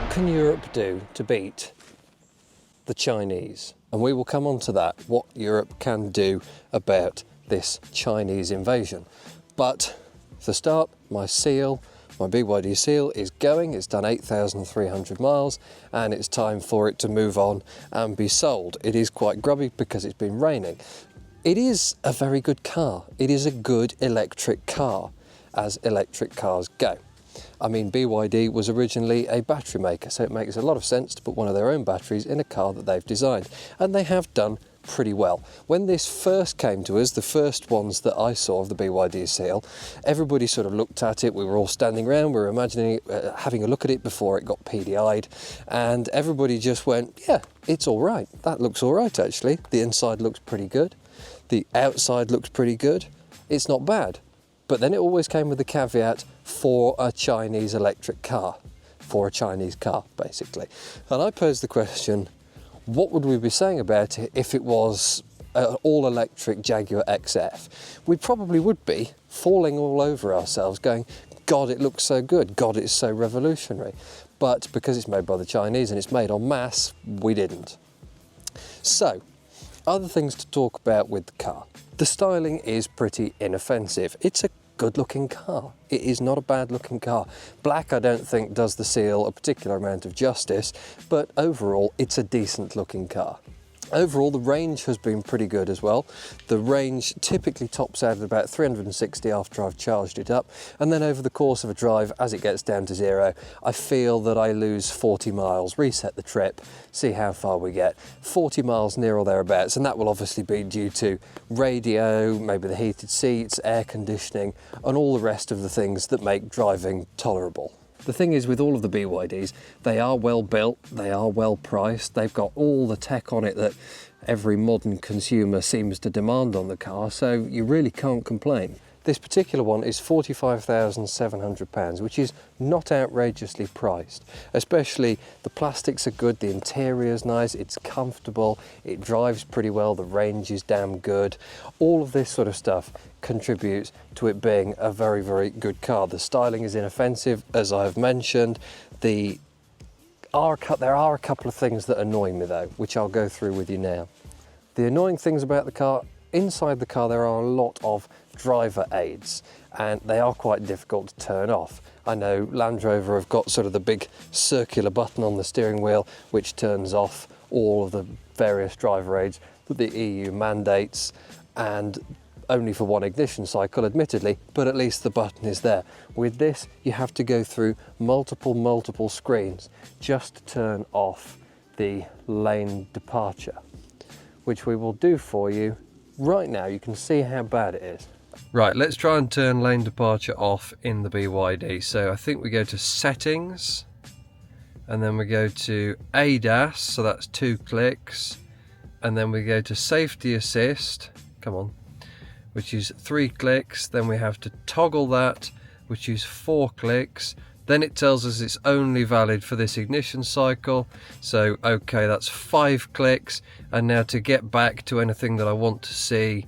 What can Europe do to beat the Chinese? And we will come on to that, what Europe can do about this Chinese invasion. But for the start, my BYD Seal is going. It's done 8,300 miles and it's time for it to move on and be sold. It is quite grubby because it's been raining. It is a very good car. It is a good electric car, as electric cars go. I mean, BYD was originally a battery maker, so it makes a lot of sense to put one of their own batteries in a car that they've designed, and they have done pretty well. When this first came to us, the first ones that I saw of the BYD Seal, everybody sort of looked at it. We were all standing around, we were imagining having a look at it before it got PDI'd, and everybody just went, yeah, it's all right. That looks all right, actually. The inside looks pretty good. The outside looks pretty good. It's not bad. But then it always came with the caveat, for a Chinese electric car, for a Chinese car, basically. And I posed the question, what would we be saying about it if it was an all-electric Jaguar XF? We probably would be falling all over ourselves going, God, it looks so good. God, it's so revolutionary. But because it's made by the Chinese and it's made en masse, we didn't. So, other things to talk about with the car. The styling is pretty inoffensive. It's a good-looking car. It is not a bad-looking car. Black, I don't think, does the Seal a particular amount of justice, but overall, it's a decent-looking car. Overall, the range has been pretty good as well. The range typically tops out at about 360 after I've charged it up, and then over the course of a drive, as it gets down to zero, I feel that I lose 40 miles, reset the trip, see how far we get. 40 miles near or thereabouts, and that will obviously be due to radio, maybe the heated seats, air conditioning, and all the rest of the things that make driving tolerable. The thing is, with all of the BYDs, they are well built, they are well priced, they've got all the tech on it that every modern consumer seems to demand on the car, so you really can't complain. This particular one is £45,700, which is not outrageously priced. Especially the plastics are good, the interior's nice, it's comfortable, it drives pretty well, the range is damn good. All of this sort of stuff contributes to it being a very, very good car. The styling is inoffensive, as I've mentioned. There are a couple of things that annoy me though, which I'll go through with you now. The annoying things about the car, inside the car there are a lot of driver aids and they are quite difficult to turn off. I know Land Rover have got sort of the big circular button on the steering wheel which turns off all of the various driver aids that the EU mandates, and only for one ignition cycle admittedly, but at least the button is there. With this you have to go through multiple screens just to turn off the lane departure, which we will do for you right now. You can see how bad it is. Right, let's try and turn lane departure off in the BYD. So I think we go to settings and then we go to ADAS, so that's 2 clicks, and then we go to safety assist, come on, which is 3 clicks, then we have to toggle that, which is 4 clicks, then it tells us it's only valid for this ignition cycle, so okay, that's 5 clicks, and now to get back to anything that I want to see,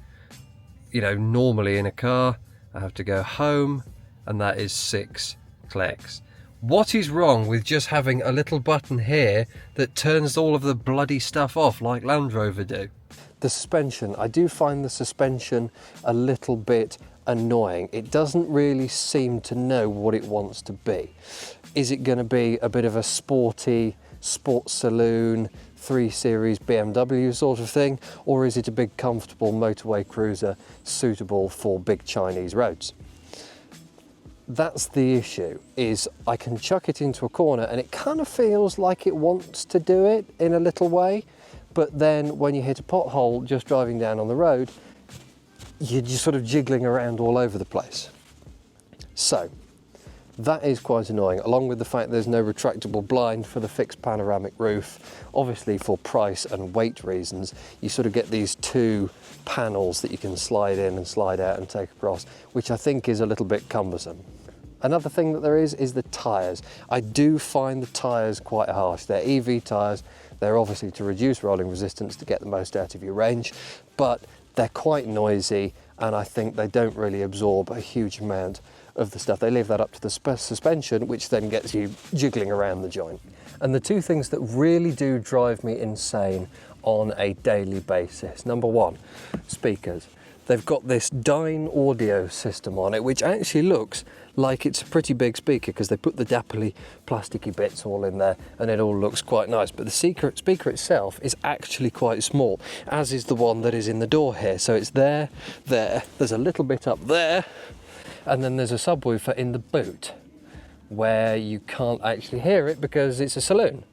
you know, normally in a car, I have to go home, and that is 6 clicks. What is wrong with just having a little button here that turns all of the bloody stuff off like Land Rover do? The suspension, I do find the suspension a little bit annoying. It doesn't really seem to know what it wants to be. Is it going to be a bit of a sporty, sports saloon, 3 Series BMW sort of thing, or is it a big comfortable motorway cruiser suitable for big Chinese roads? That's the issue, is I can chuck it into a corner and it kind of feels like it wants to do it in a little way, but then when you hit a pothole just driving down on the road, you're just sort of jiggling around all over the place. So that is quite annoying, along with the fact there's no retractable blind for the fixed panoramic roof. Obviously for price and weight reasons, you sort of get these 2 panels that you can slide in and slide out and take across, which I think is a little bit cumbersome. Another thing that there is the tyres. I do find the tyres quite harsh. They're EV tyres. They're obviously to reduce rolling resistance to get the most out of your range, but they're quite noisy and I think they don't really absorb a huge amount of the stuff. They leave that up to the suspension, which then gets you jiggling around the joint. And the two things that really do drive me insane on a daily basis. Number one, speakers. They've got this Dyne audio system on it, which actually looks like it's a pretty big speaker because they put the dapperly plasticky bits all in there and it all looks quite nice. But the speaker itself is actually quite small, as is the one that is in the door here. So it's there, there's a little bit up there, and then there's a subwoofer in the boot where you can't actually hear it because it's a saloon.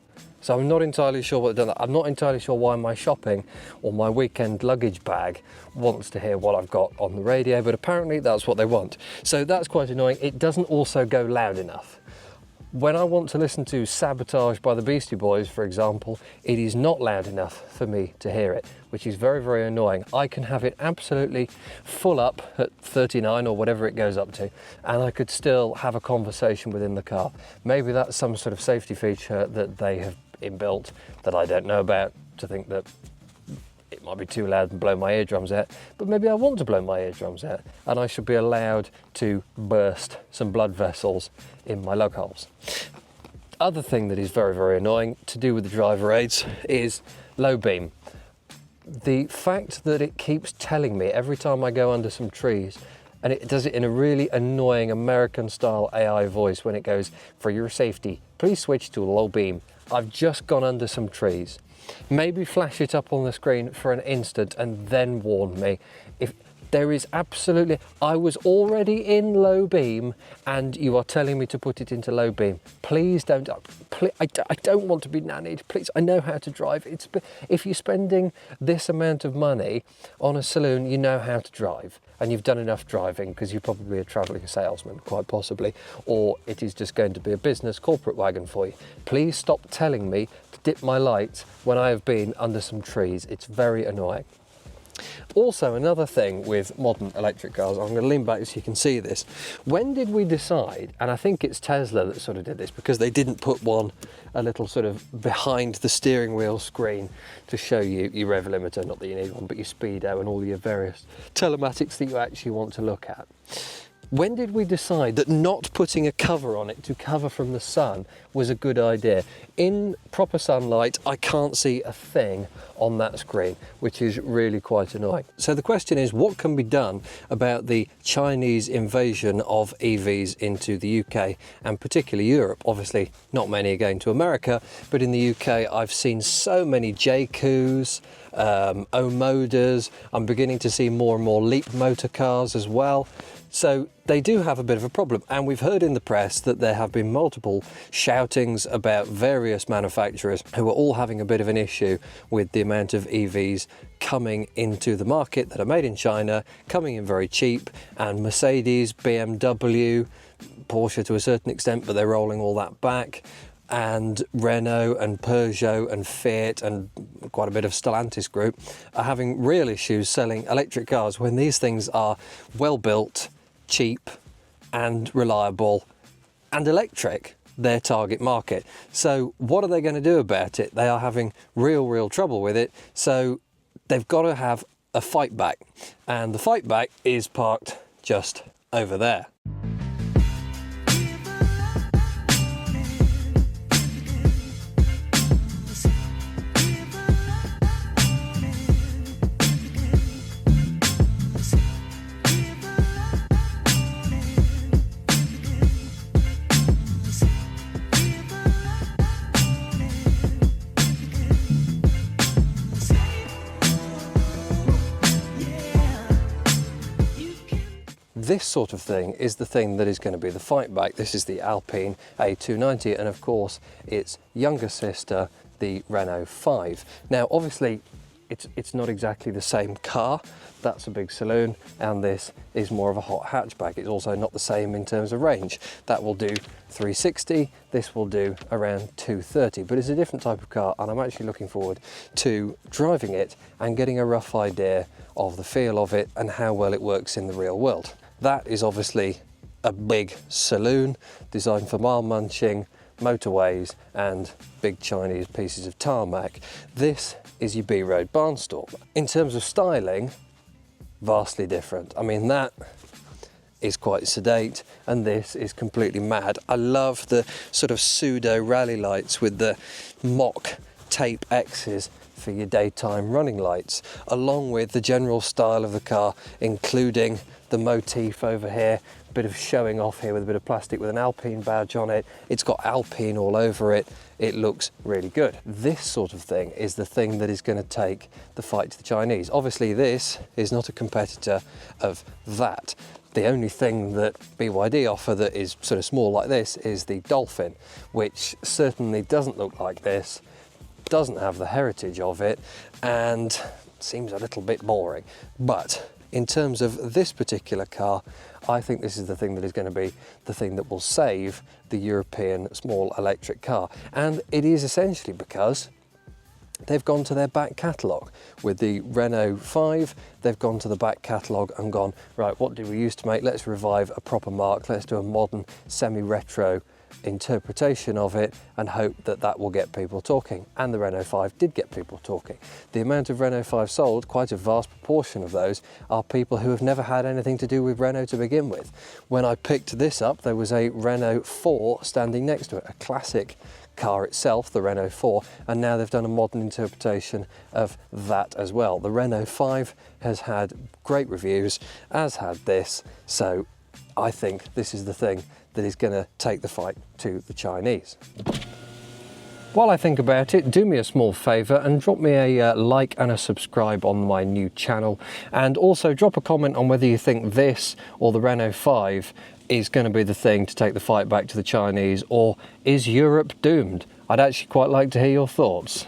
So I'm not entirely sure what they've done. I'm not entirely sure why my shopping or my weekend luggage bag wants to hear what I've got on the radio, but apparently that's what they want. So that's quite annoying. It doesn't also go loud enough. When I want to listen to Sabotage by the Beastie Boys, for example, it is not loud enough for me to hear it, which is very, very annoying. I can have it absolutely full up at 39 or whatever it goes up to, and I could still have a conversation within the car. Maybe that's some sort of safety feature that they have inbuilt that I don't know about, to think that it might be too loud and blow my eardrums out, but maybe I want to blow my eardrums out and I should be allowed to burst some blood vessels in my lug holes. Other thing that is very, very annoying to do with the driver aids is low beam. The fact that it keeps telling me every time I go under some trees, and it does it in a really annoying American style AI voice when it goes, "For your safety, please switch to low beam." I've just gone under some trees. Maybe flash it up on the screen for an instant and then warn me. If there is absolutely, I was already in low beam and you are telling me to put it into low beam. Please don't, I don't want to be nannied. Please, I know how to drive. If you're spending this amount of money on a saloon, you know how to drive. And you've done enough driving because you're probably a travelling salesman, quite possibly, or it is just going to be a business corporate wagon for you. Please stop telling me to dip my lights when I have been under some trees. It's very annoying. Also, another thing with modern electric cars, I'm going to lean back so you can see this. When did we decide, and I think it's Tesla that sort of did this because they didn't put one a little sort of behind the steering wheel screen to show you your rev limiter, not that you need one, but your speedo and all your various telematics that you actually want to look at. When did we decide that not putting a cover on it to cover from the sun was a good idea? In proper sunlight, I can't see a thing on that screen, which is really quite annoying. So the question is, what can be done about the Chinese invasion of EVs into the UK and particularly Europe? Obviously, not many are going to America, but in the UK, I've seen so many JQs, O-Moders. I'm beginning to see more and more Leap motor cars as well. So they do have a bit of a problem, and we've heard in the press that there have been multiple shoutings about various manufacturers who are all having a bit of an issue with the amount of EVs coming into the market that are made in China, coming in very cheap, and Mercedes, BMW, Porsche to a certain extent, but they're rolling all that back, and Renault and Peugeot and Fiat and quite a bit of Stellantis group are having real issues selling electric cars when these things are well built, cheap and reliable and electric, their target market. So what are they going to do about it? They are having real trouble with it. So they've got to have a fight back, and the fight back is parked just over there. This sort of thing is the thing that is going to be the fight back. This is the Alpine A290 and of course its younger sister, the Renault 5. Now obviously it's not exactly the same car. That's a big saloon and this is more of a hot hatchback. It's also not the same in terms of range. That will do 360, this will do around 230, but it's a different type of car and I'm actually looking forward to driving it and getting a rough idea of the feel of it and how well it works in the real world. That is obviously a big saloon designed for mile munching, motorways and big Chinese pieces of tarmac. This is your B-road barnstormer. In terms of styling, vastly different. I mean, that is quite sedate, and this is completely mad. I love the sort of pseudo rally lights with the mock tape X's for your daytime running lights, along with the general style of the car, including the motif over here, a bit of showing off here with a bit of plastic with an Alpine badge on it. It's got Alpine all over it. It looks really good. This sort of thing is the thing that is going to take the fight to the Chinese. Obviously, this is not a competitor of that. The only thing that BYD offer that is sort of small like this is the Dolphin, which certainly doesn't look like this, doesn't have the heritage of it, and seems a little bit boring. But in terms of this particular car, I think this is the thing that is going to be the thing that will save the European small electric car. And it is essentially because they've gone to their back catalogue. With the Renault 5, they've gone to the back catalogue and gone, right, what did we used to make? Let's revive a proper marque. Let's do a modern, semi-retro interpretation of it and hope that that will get people talking. And the Renault 5 did get people talking. The amount of Renault 5 sold, quite a vast proportion of those are people who have never had anything to do with Renault to begin with. When I picked this up, there was a Renault 4 standing next to it, a classic car itself, the Renault 4, and now they've done a modern interpretation of that as well. The Renault 5 has had great reviews, as had this, so I think this is the thing that is going to take the fight to the Chinese. While I think about it, do me a small favour and drop me a like and a subscribe on my new channel, and also drop a comment on whether you think this or the Renault 5 is going to be the thing to take the fight back to the Chinese, or is Europe doomed? I'd actually quite like to hear your thoughts.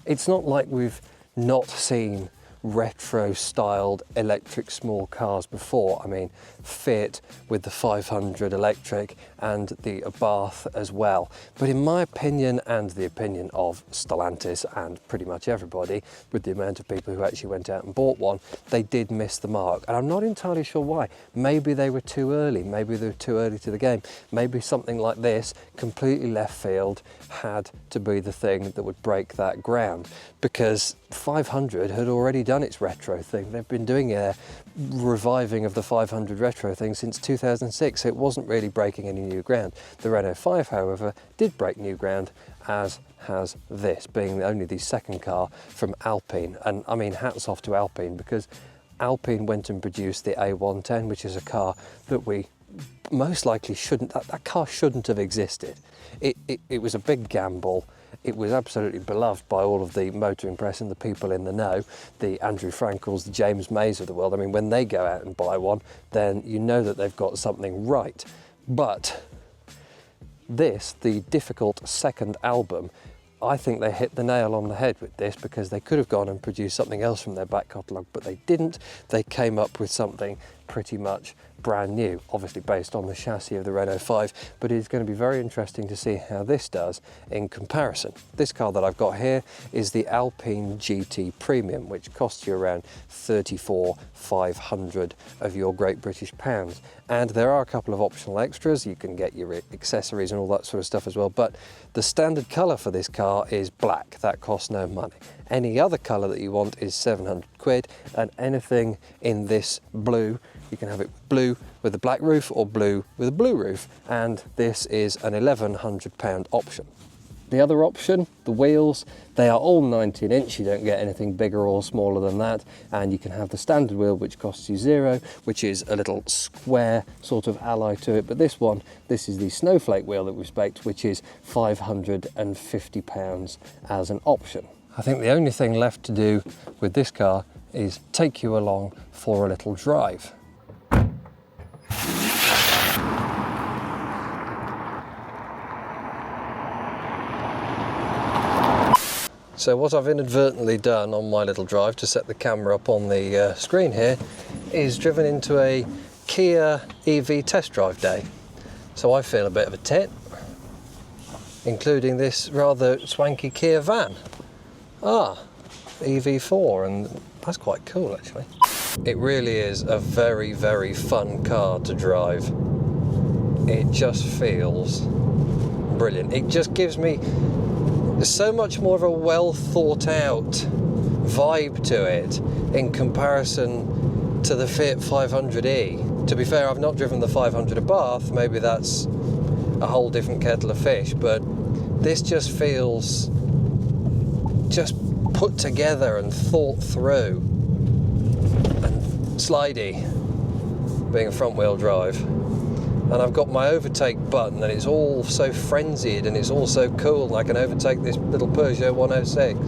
It's not like we've not seen retro styled electric small cars before. I mean, Fiat with the 500 electric and the Abarth as well. But in my opinion, and the opinion of Stellantis and pretty much everybody, with the amount of people who actually went out and bought one, they did miss the mark. And I'm not entirely sure why. Maybe they were too early. Maybe they were too early to the game. Maybe something like this, completely left field, had to be the thing that would break that ground, because 500 had already done its retro thing. They've been doing a reviving of the 500 retro thing since 2006, so it wasn't really breaking any new ground. The Renault 5, however, did break new ground, as has this, being only the second car from Alpine. And I mean, hats off to Alpine, because Alpine went and produced the A110, which is a car that we most likely shouldn't, that car shouldn't have existed. It was a big gamble. It was absolutely beloved by all of the motoring press and the people in the know, the Andrew Frankels, the James Mays of the world. I mean, when they go out and buy one, then you know that they've got something right. But this, the difficult second album, I think they hit the nail on the head with this, because they could have gone and produced something else from their back catalogue, but they didn't. They came up with something pretty much brand new, obviously based on the chassis of the Renault 5, but it's going to be very interesting to see how this does in comparison. This car that I've got here is the Alpine GT Premium, which costs you around 34,500 of your Great British pounds. And there are a couple of optional extras. You can get your accessories and all that sort of stuff as well, but the standard colour for this car is black. That costs no money. Any other colour that you want is 700 quid, and anything in this blue, you can have it blue with a black roof or blue with a blue roof, and this is an £1,100 option. The other option, the wheels, they are all 19 inch, you don't get anything bigger or smaller than that, and you can have the standard wheel, which costs you £0, which is a little square sort of ally to it, but this is the snowflake wheel that we've spec'd, which is £550 as an option. I think the only thing left to do with this car is take you along for a little drive. So what I've inadvertently done on my little drive to set the camera up on the screen here is driven into a Kia EV test drive day. So I feel a bit of a tit, including this rather swanky Kia van. EV4, and that's quite cool actually. It really is a very, very fun car to drive. It just feels brilliant. It just gives me so much more of a well thought out vibe to it in comparison to the Fiat 500e. To be fair, I've not driven the 500 at Bath, maybe that's a whole different kettle of fish, but this just feels just put together and thought through, and slidey, being a front wheel drive. And I've got my overtake button, and it's all so frenzied, and it's all so cool, and I can overtake this little Peugeot 106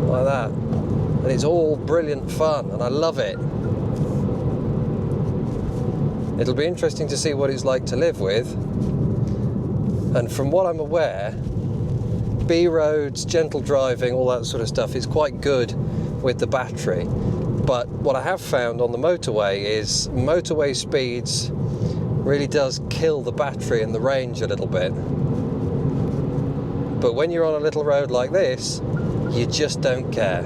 like that, and it's all brilliant fun, and I love it. It'll be interesting to see what it's like to live with, and from what I'm aware, B roads, gentle driving, all that sort of stuff is quite good with the battery. But what I have found on the motorway is motorway speeds really does kill the battery and the range a little bit. But when you're on a little road like this, you just don't care.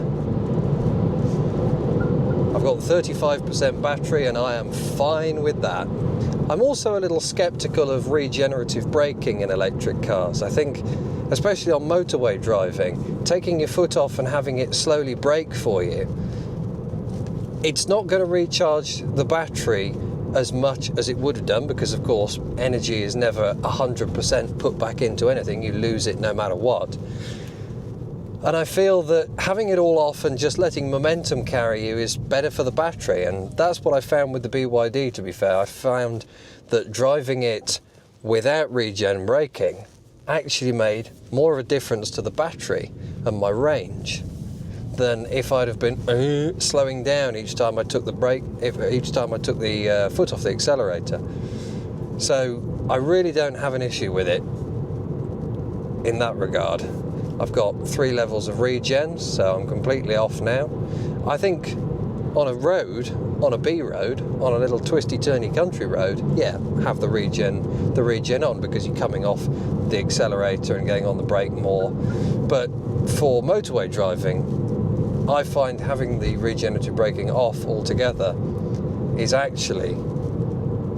I've got 35% battery and I am fine with that. I'm also a little skeptical of regenerative braking in electric cars. I think, especially on motorway driving, taking your foot off and having it slowly brake for you, it's not going to recharge the battery as much as it would have done, because of course energy is never 100% put back into anything, you lose it no matter what. And I feel that having it all off and just letting momentum carry you is better for the battery, and that's what I found with the BYD, to be fair. I found that driving it without regen braking actually made more of a difference to the battery and my range than if I'd have been slowing down each time I took the brake, each time I took the foot off the accelerator. So I really don't have an issue with it in that regard. I've got 3 levels of regen, so I'm completely off now. I think on a road, on a B road, on a little twisty turny country road, yeah, have the regen on, because you're coming off the accelerator and getting on the brake more. But for motorway driving, I find having the regenerative braking off altogether is actually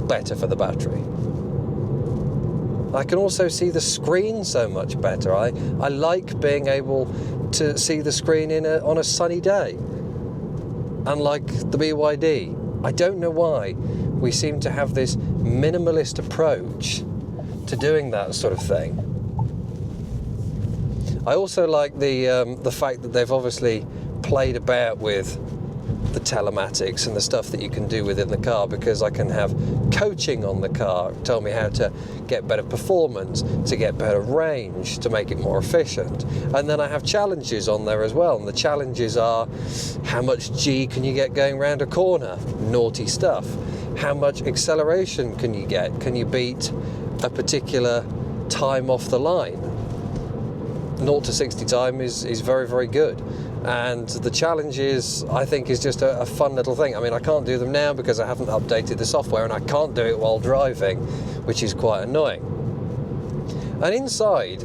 better for the battery. I can also see the screen so much better. I like being able to see the screen on a sunny day. Unlike the BYD, I don't know why we seem to have this minimalist approach to doing that sort of thing. I also like the fact that they've obviously played about with the telematics and the stuff that you can do within the car, because I can have coaching on the car, tell me how to get better performance, to get better range, to make it more efficient. And then I have challenges on there as well, and the challenges are: how much G can you get going round a corner? Naughty stuff. How much acceleration can you get? Can you beat a particular time off the line? 0 to 60 time is very, very good. And the challenges, I think, is just a fun little thing. I mean, I can't do them now because I haven't updated the software, and I can't do it while driving, which is quite annoying. And inside,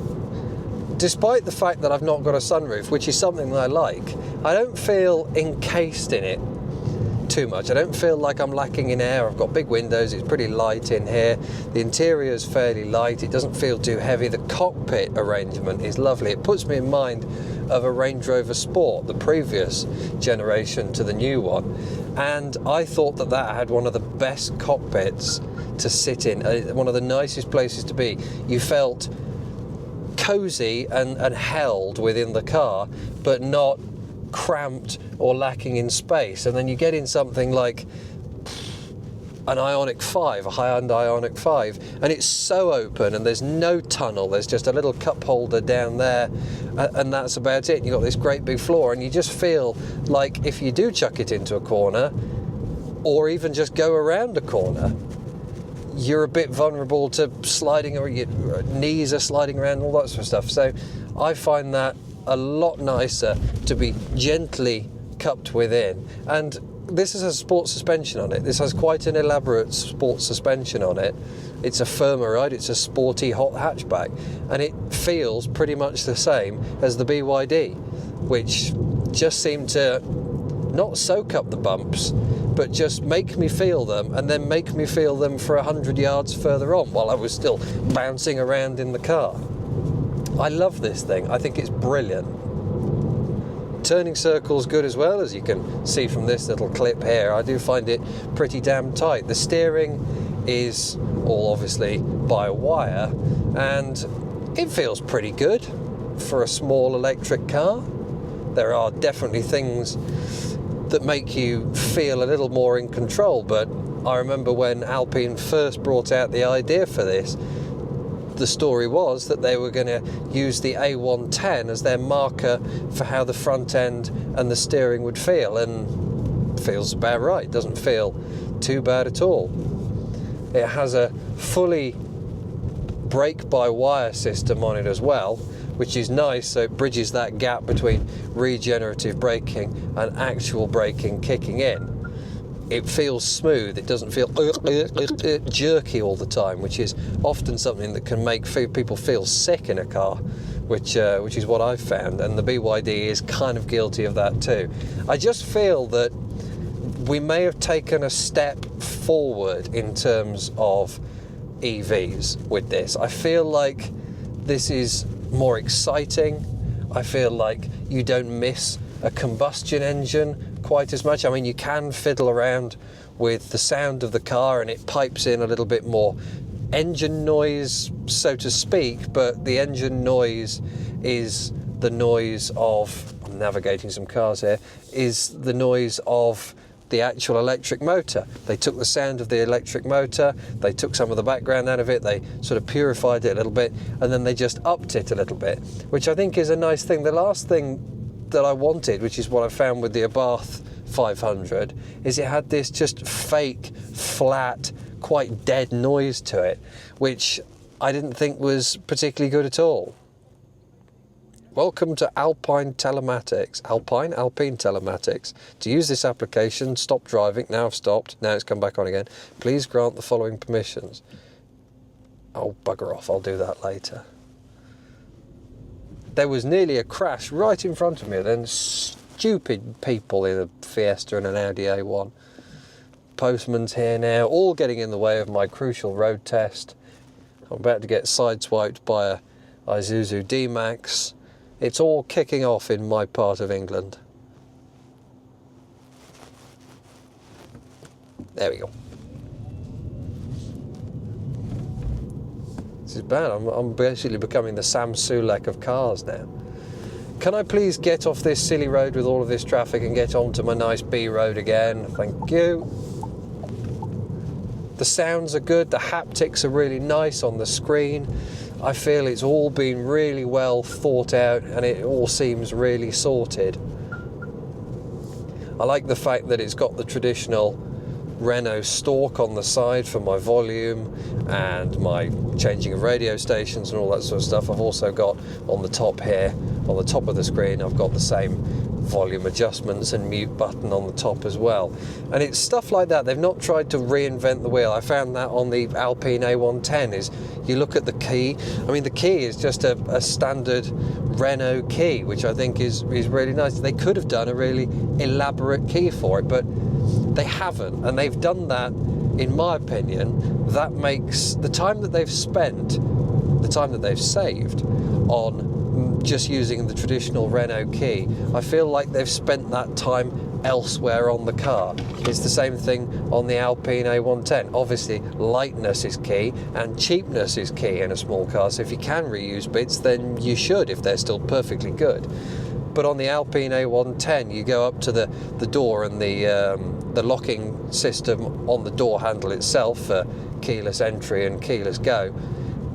despite the fact that I've not got a sunroof, which is something that I like, I don't feel encased in it too much. I don't feel like I'm lacking in air. I've got big windows, it's pretty light in here. The interior is fairly light, it doesn't feel too heavy. The cockpit arrangement is lovely. It puts me in mind of a Range Rover Sport, the previous generation to the new one. And I thought that had one of the best cockpits to sit in, one of the nicest places to be. You felt cozy and held within the car, but not cramped or lacking in space. And then you get in something like an Ioniq 5, a high-end Ioniq 5, and it's so open, and there's no tunnel, there's just a little cup holder down there, and that's about it. You've got this great big floor, and you just feel like if you do chuck it into a corner, or even just go around a corner, you're a bit vulnerable to sliding, or your knees are sliding around, all that sort of stuff. So I find that a lot nicer to be gently cupped within. And this has a sport suspension on it. This has quite an elaborate sport suspension on it. It's a firmer ride, it's a sporty hot hatchback, and it feels pretty much the same as the BYD, which just seemed to not soak up the bumps, but just make me feel them, and then make me feel them for 100 yards further on while I was still bouncing around in the car. I love this thing. I think it's brilliant. Turning circle's good as well, as you can see from this little clip here. I do find it pretty damn tight. The steering is all obviously by wire, and it feels pretty good for a small electric car. There are definitely things that make you feel a little more in control, but I remember when Alpine first brought out the idea for this, the story was that they were going to use the A110 as their marker for how the front end and the steering would feel, and it feels about right. It doesn't feel too bad at all. It has a fully brake-by-wire system on it as well, which is nice, so it bridges that gap between regenerative braking and actual braking kicking in. It feels smooth, it doesn't feel jerky all the time, which is often something that can make people feel sick in a car, which is what I've found, and the BYD is kind of guilty of that too. I just feel that we may have taken a step forward in terms of EVs with this. I feel like this is more exciting. I feel like you don't miss a combustion engine quite as much. I mean, you can fiddle around with the sound of the car and it pipes in a little bit more engine noise, so to speak, but the engine noise is the noise of, I'm navigating some cars here, is the noise of the actual electric motor. They took the sound of the electric motor, they took some of the background out of it, they sort of purified it a little bit, and then they just upped it a little bit, which I think is a nice thing. The last thing that I wanted, which is what I found with the Abarth 500, is it had this just fake, flat, quite dead noise to it, which I didn't think was particularly good at all. Welcome to Alpine Telematics. Alpine Telematics. To use this application, stop driving. Now I've stopped. Now it's come back on again. Please grant the following permissions. Oh, bugger off. I'll do that later. There was nearly a crash right in front of me. Then stupid people in a Fiesta and an Audi A1. Postman's here now, all getting in the way of my crucial road test. I'm about to get sideswiped by a Isuzu D-Max. It's all kicking off in my part of England. There we go. This is bad. I'm basically becoming the Sam Sulek of cars now. Can I please get off this silly road with all of this traffic and get onto my nice B road again? Thank you. The sounds are good. The haptics are really nice on the screen. I feel it's all been really well thought out and it all seems really sorted. I like the fact that it's got the traditional Renault stalk on the side for my volume and my changing of radio stations and all that sort of stuff. I've also got on the top here, on the top of the screen, I've got the same volume adjustments and mute button on the top as well. And it's stuff like that. They've not tried to reinvent the wheel. I found that on the Alpine A110 is you look at the key. I mean, the key is just a standard Renault key, which I think is really nice. They could have done a really elaborate key for it, but they haven't. And they've done that, in my opinion, that makes the time that they've spent, the time that they've saved on just using the traditional Renault key, I feel like they've spent that time elsewhere on the car. It's the same thing on the Alpine A110. Obviously, lightness is key and cheapness is key in a small car, so if you can reuse bits, then you should, if they're still perfectly good. But on the Alpine A110, you go up to the door and the locking system on the door handle itself for keyless entry and keyless go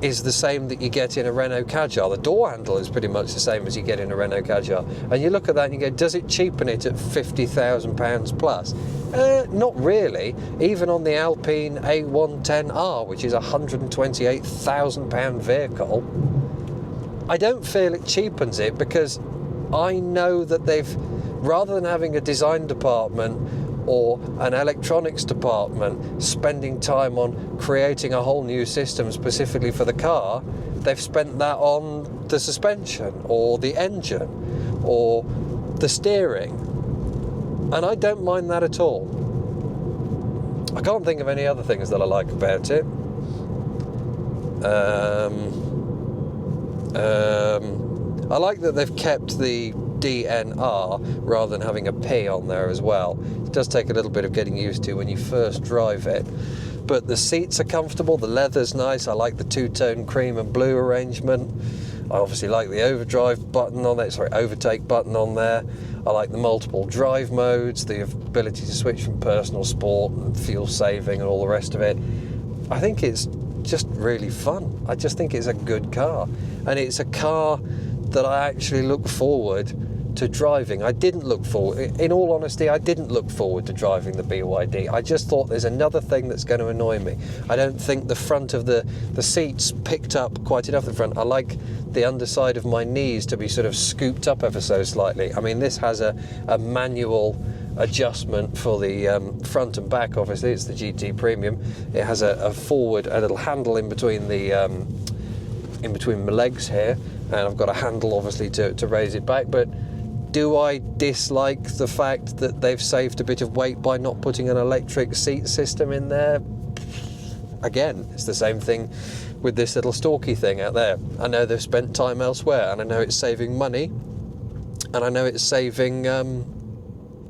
is the same that you get in a Renault Kadjar. The door handle is pretty much the same as you get in a Renault Kadjar. And you look at that and you go, does it cheapen it at £50,000 plus? Not really. Even on the Alpine A110R, which is a £128,000 vehicle, I don't feel it cheapens it, because I know that they've, rather than having a design department or an electronics department spending time on creating a whole new system specifically for the car, they've spent that on the suspension or the engine or the steering. And I don't mind that at all. I can't think of any other things that I like about it. I like that they've kept the DNR rather than having a P on there as well. It does take a little bit of getting used to when you first drive it. But the seats are comfortable, the leather's nice, I like the two-tone cream and blue arrangement. I obviously like the overdrive button on there, sorry, overtake button on there. I like the multiple drive modes, the ability to switch from personal sport and fuel saving and all the rest of it. I think it's just really fun. I just think it's a good car. And it's a car that I actually look forward to driving. I didn't look forward, in all honesty, I didn't look forward to driving the BYD. I just thought there's another thing that's going to annoy me. I don't think the front of the seats picked up quite enough the front. I like the underside of my knees to be sort of scooped up ever so slightly. I mean, this has a manual adjustment for the front and back. Obviously, it's the GT Premium. It has a little handle in between my legs here, and I've got a handle obviously to raise it back. But do I dislike the fact that they've saved a bit of weight by not putting an electric seat system in there? Again, it's the same thing with this little stalky thing out there. I know they've spent time elsewhere, and I know it's saving money, and I know it's saving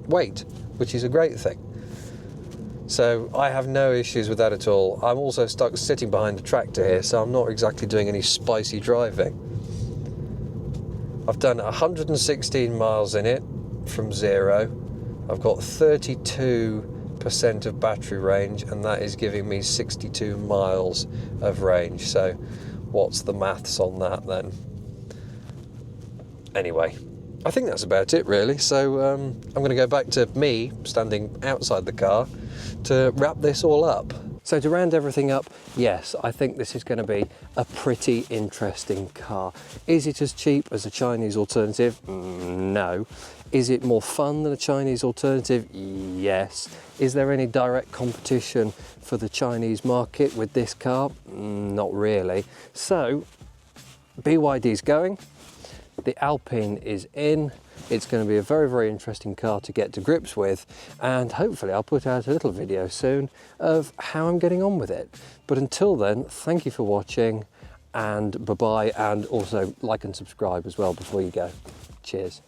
weight, which is a great thing. So I have no issues with that at all. I'm also stuck sitting behind the tractor here, so I'm not exactly doing any spicy driving. I've done 116 miles in it from 0. I've got 32% of battery range, and that is giving me 62 miles of range. So what's the maths on that then? Anyway, I think that's about it really. So I'm going to go back to me standing outside the car to wrap this all up. So to round everything up, yes, I think this is going to be a pretty interesting car. Is it as cheap as a Chinese alternative? No. Is it more fun than a Chinese alternative? Yes. Is there any direct competition for the Chinese market with this car? Not really. So BYD's going, the Alpine is in. It's going to be a very, very interesting car to get to grips with, and hopefully I'll put out a little video soon of how I'm getting on with it. But until then, thank you for watching, and bye-bye, and also like and subscribe as well before you go. Cheers.